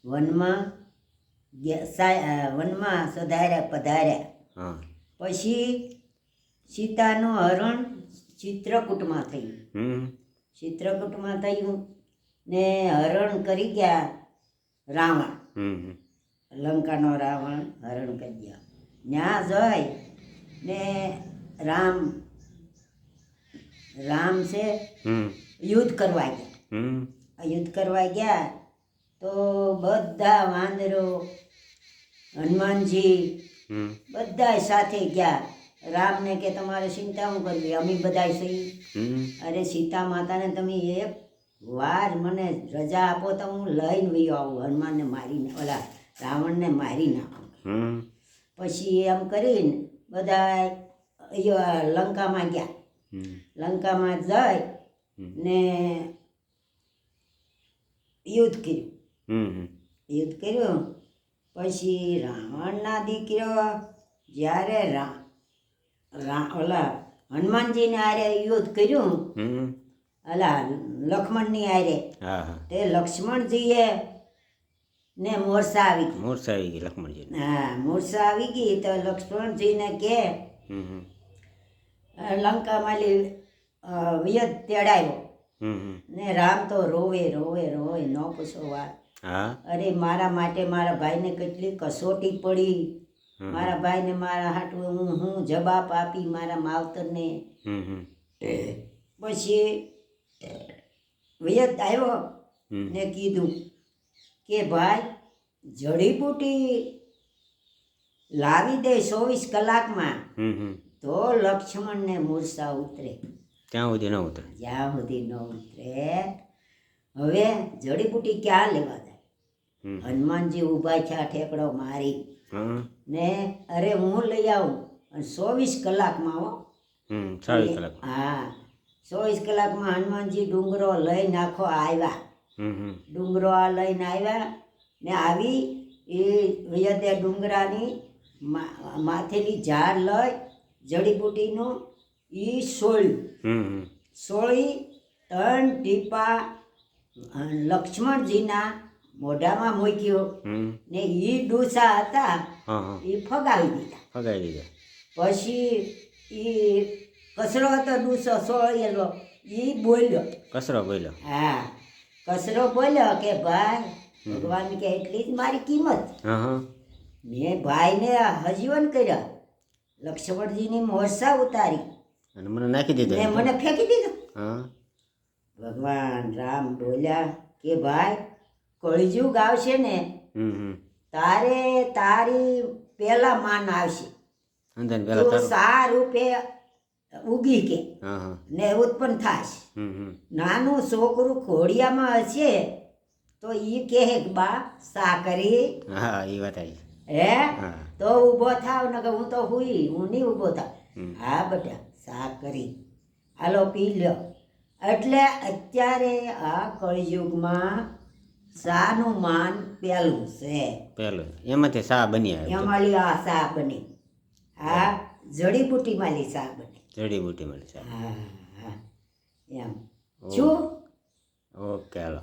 વનમાં વનમાં સધાર્યા પધાર્યા. હા. પછી સીતાનું હરણ ચિત્રકૂટમાં થયું. ચિત્રકૂટમાં થયું ને હરણ કરી ગયા રાવણ. લંકાનો રાવણ હરણ કરી ગયા. ત્યાં જઈ ને રામ છે યુદ્ધ કરવા ગયા. યુદ્ધ કરવા ગયા તો બધા વાંદરો હનુમાનજી બધા સાથે ગયા. રામને કે તમારે ચિંતા શું કરવી, અમે બધા સહી. અરે સીતા માતાને તમે એક વાર મને રજા આપો તો હું લઈને વયો આવું, હનુમાનને મારીને ઓલા રાવણને મારી નાખું. પછી એમ કરીને બધા લંકામાં ગયા. લંકામાં જઈ ને યુદ્ધ કર્યું. યુદ્ધ કર્યું પછી રાવણના દીકરો જ્યારે ઓલા હનુમાનજીને આરે યુદ્ધ કર્યું, ઓલા લક્ષ્મણની આરે, તે લક્ષ્મણજીએ ને મૂર્છા આવી ગઈ. લક્ષ્મણજી હા, મૂર્છા આવી ગઈ તો લક્ષ્મણજીને કે લંકામાં વિયદ તેડાવ્યો ને રામ તો રોવે રોવે રોવે ન પૂછો વાત. અરે મારા માટે મારા ભાઈને કેટલી કસોટી પડી, મારા ભાઈને મારા હાટું હું જવાબ આપી મારા માવતરને. પછી વિયદ આવ્યો ને કીધું કે ભાઈ જડીબુટી લાવી દે 24 કલાકમાં તો લક્ષ્મણને મૂર્છા ઉતરે. ત્યાં સુધી ન ઉતરે. જ્યાં સુધી ન ઉતરે. હવે જડીબુટી ક્યાં લેવા જાય? હનુમાનજી ઊભા થયા ઠેકડો મારી ને અરે હું લઈ આવું. અને 24 કલાકમાં હો. 24 કલાક. હા, 24 કલાકમાં હનુમાનજી ડુંગરો લઈને આખો આવ્યા. ડુંગરો આ લઈને આવ્યા ને આવી એ વિયદે ડુંગરાની માથેની ઝાડ લઈ જડીબુટીનું ઈ સોળી 3 ટીપા લક્ષ્મણજીના મોઢામાં મૂક્યો ને ઈ ડૂસા હતા એ ફગાવી દીધા. પછી ઈ કચરો હતો ડૂસો સોળિયેલો, ઈ બોલ્યો. કચરો બોલ્યો. હા, કચરો બોલ્યો કે ભાઈ ભગવાન કે એટલી જ મારી કિંમત. મેં ભાઈને હજીવન કર્યા, લક્ષ્મણજીની મૂર્છા ઉતારી અને મને નાખી દીધો ને મને ફેંકી દીધો. ભગવાન રામ બોલ્યા કે ભાઈ કળિયુગ આવશે ને તારે તારી પેલા માન આવશે. તું સા રૂપે ઉગી કે ને ઉત્પન્ન થાશે. નાનું છોકરું ઘોડિયામાં હશે તો ઈ કહે બા સા કરી હે તો ઊભો થાવ ને કે હું તો હુઈ, હું નહીં ઊભો થાવ. હા બેટા સા કરી હાલો પી લ્યો. એટલે અત્યારે આ કળિયુગમાં શાનું માન પહેલું છે. એમાંથી શા બની આવે. એમાં આ શા બની. આ જડીબુટીમાં લી શા બની. જડીબુટીમાં શા. હા એમ શું. ઓકે હાલો.